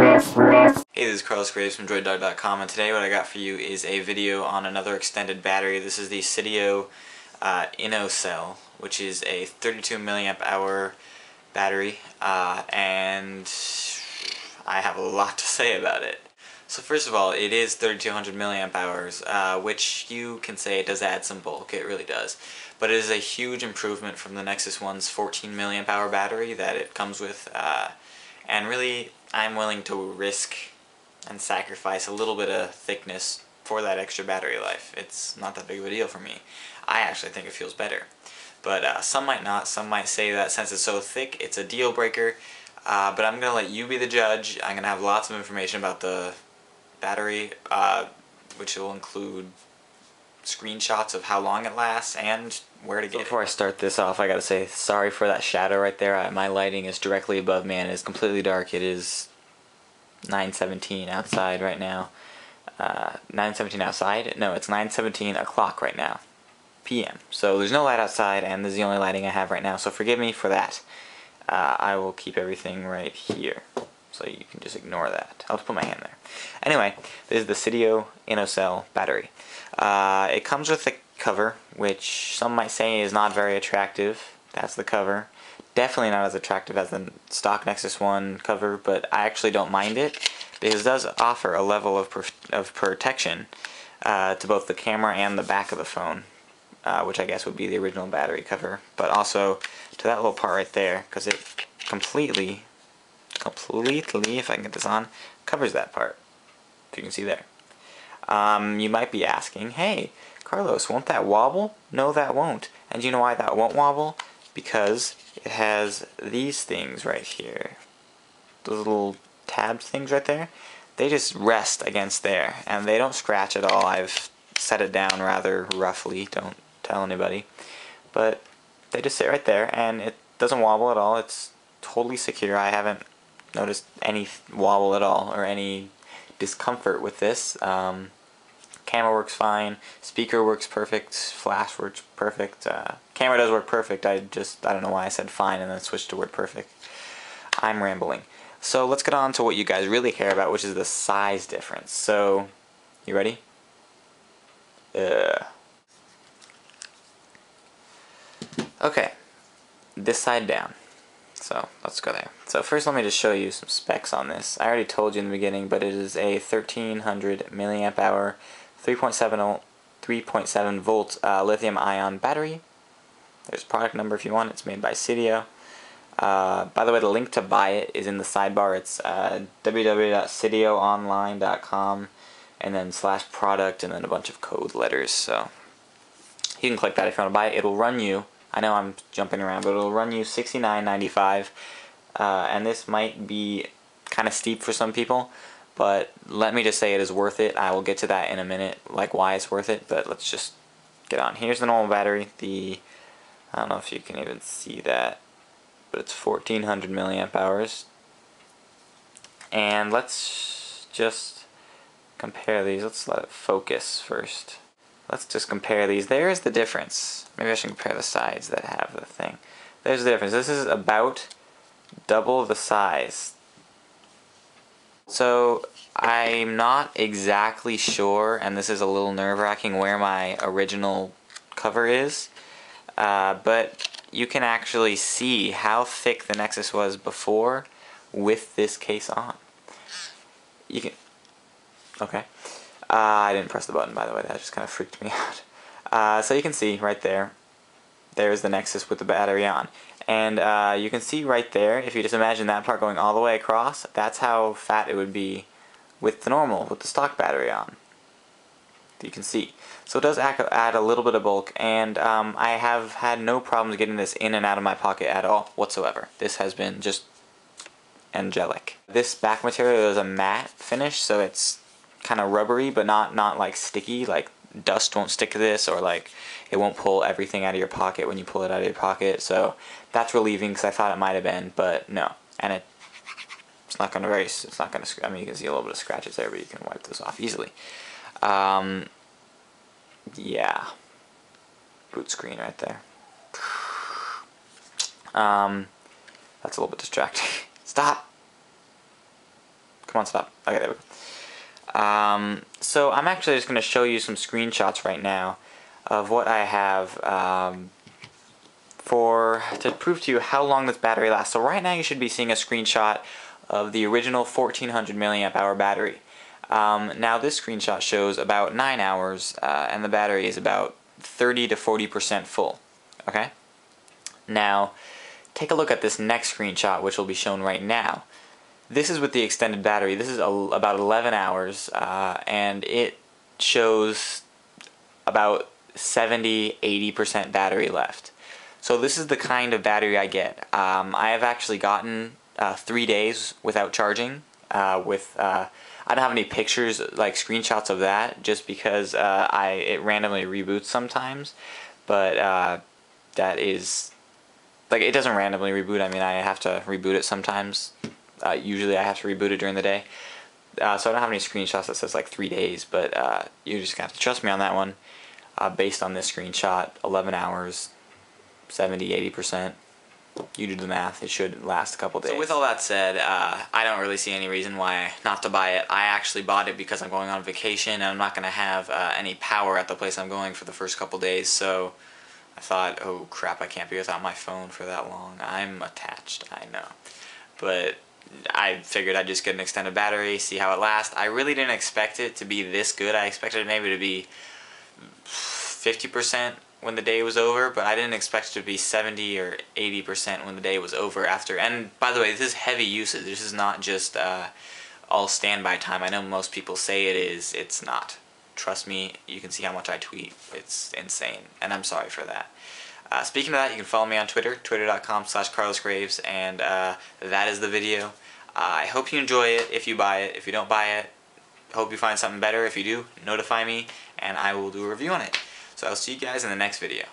Hey, this is Carlos Graves from droiddog.com, and today what I got for you is a video on another extended battery. This is the Seidio Innocell, which is a 32 milliamp hour battery, and I have a lot to say about it. So first of all, it is 3200 milliamp hours, which you can say it does add some bulk, it really does. But it is a huge improvement from the Nexus One's 14 milliamp hour battery that it comes with, and really I'm willing to risk and sacrifice a little bit of thickness for that extra battery life. It's not that big of a deal for me. I actually think it feels better. But some might not. Some might say that since it's so thick, it's a deal breaker. But I'm going to let you be the judge. I'm going to have lots of information about the battery, which will include screenshots of how long it lasts and where to get it. Before I start this off, I gotta say sorry for that shadow right there. My lighting is directly above me and it is completely dark. It is 9:17 outside right now. 9:17 outside? No, it's 9:17 o'clock right now. PM. So there's no light outside and this is the only lighting I have right now, so forgive me for that. I will keep everything right here, so you can just ignore that. I'll just put my hand there. Anyway, this is the Seidio Innocell battery. It comes with a cover, which some might say is not very attractive. That's the cover. Definitely not as attractive as the stock Nexus One cover, but I actually don't mind it because it does offer a level of protection to both the camera and the back of the phone, which I guess would be the original battery cover, but also to that little part right there, because it completely, if I can get this on, covers that part, if you can see there. You might be asking, hey, Carlos, won't that wobble? No, that won't. And you know why that won't wobble? Because it has these things right here. Those little tabbed things right there. They just rest against there, and they don't scratch at all. I've set it down rather roughly, don't tell anybody. But they just sit right there, and it doesn't wobble at all. It's totally secure. I haven't noticed any wobble at all, or any discomfort with this. Camera works fine, speaker works perfect, flash works perfect, camera does work perfect. I don't know why I said fine and then switched to word perfect. I'm rambling. So let's get on to what you guys really care about, which is the size difference. So, you ready? Okay, this side down. So let's go there. So first let me just show you some specs on this. I already told you in the beginning, but it is a 1300 milliamp hour 3.7 volt lithium ion battery. There's a product number if you want. It's made by Seidio. By the way, the link to buy it is in the sidebar. It's www.seidioonline.com and then /product and then a bunch of code letters. So you can click that if you want to buy it. It'll run you, I know I'm jumping around, but it'll run you $69.95. And this might be kind of steep for some people, but let me just say it is worth it. I will get to that in a minute, like why it's worth it, but let's just get on. Here's the normal battery. I don't know if you can even see that, but it's 1400 milliamp hours. And let's just compare these. Let's let it focus first. Let's just compare these. There's the difference. Maybe I should compare the sides that have the thing. There's the difference. This is about double the size. So I'm not exactly sure, and this is a little nerve-wracking, where my original cover is, but you can actually see how thick the Nexus was before with this case on. You can, okay. I didn't press the button, by the way. That just kind of freaked me out. So you can see right there, there's the Nexus with the battery on. And you can see right there, if you just imagine that part going all the way across, that's how fat it would be with the stock battery on. You can see. So it does add a little bit of bulk, and I have had no problems getting this in and out of my pocket at all whatsoever. This has been just angelic. This back material is a matte finish, so it's kind of rubbery, but not like sticky. Like dust won't stick to this, or like it won't pull everything out of your pocket when you pull it out of your pocket. So that's relieving, because I thought it might have been, but no. And it's not gonna race. It's not gonna. I mean, you can see a little bit of scratches there, but you can wipe those off easily. Yeah. Boot screen right there. That's a little bit distracting. Stop. Come on, stop. Okay, there we go. So I'm actually just going to show you some screenshots right now of what I have to prove to you how long this battery lasts. So right now you should be seeing a screenshot of the original 1400 milliamp hour battery. Now this screenshot shows about 9 hours and the battery is about 30 to 40% full. Okay? Now take a look at this next screenshot, which will be shown right now. This is with the extended battery. This is about 11 hours and it shows about 70-80% battery left. So this is the kind of battery I get. I have actually gotten 3 days without charging. I don't have any pictures, like screenshots of that, just because it randomly reboots sometimes. But that is, like, it doesn't randomly reboot. I mean, I have to reboot it sometimes. Usually I have to reboot it during the day. So I don't have any screenshots that says like 3 days, but you just have to trust me on that one. Based on this screenshot, 11 hours, 70-80%. You do the math, it should last a couple days. So with all that said, I don't really see any reason why not to buy it. I actually bought it because I'm going on vacation and I'm not going to have any power at the place I'm going for the first couple days, so I thought, oh crap, I can't be without my phone for that long. I'm attached, I know. But I figured I'd just get an extended battery, see how it lasts. I really didn't expect it to be this good. I expected it maybe to be 50% when the day was over, but I didn't expect it to be 70 or 80% when the day was over after. And by the way, this is heavy usage. This is not just all standby time. I know most people say it is. It's not. Trust me, you can see how much I tweet. It's insane, and I'm sorry for that. Speaking of that, you can follow me on Twitter, twitter.com/CarlosGraves, and that is the video. I hope you enjoy it if you buy it. If you don't buy it, hope you find something better. If you do, notify me, and I will do a review on it. So I'll see you guys in the next video.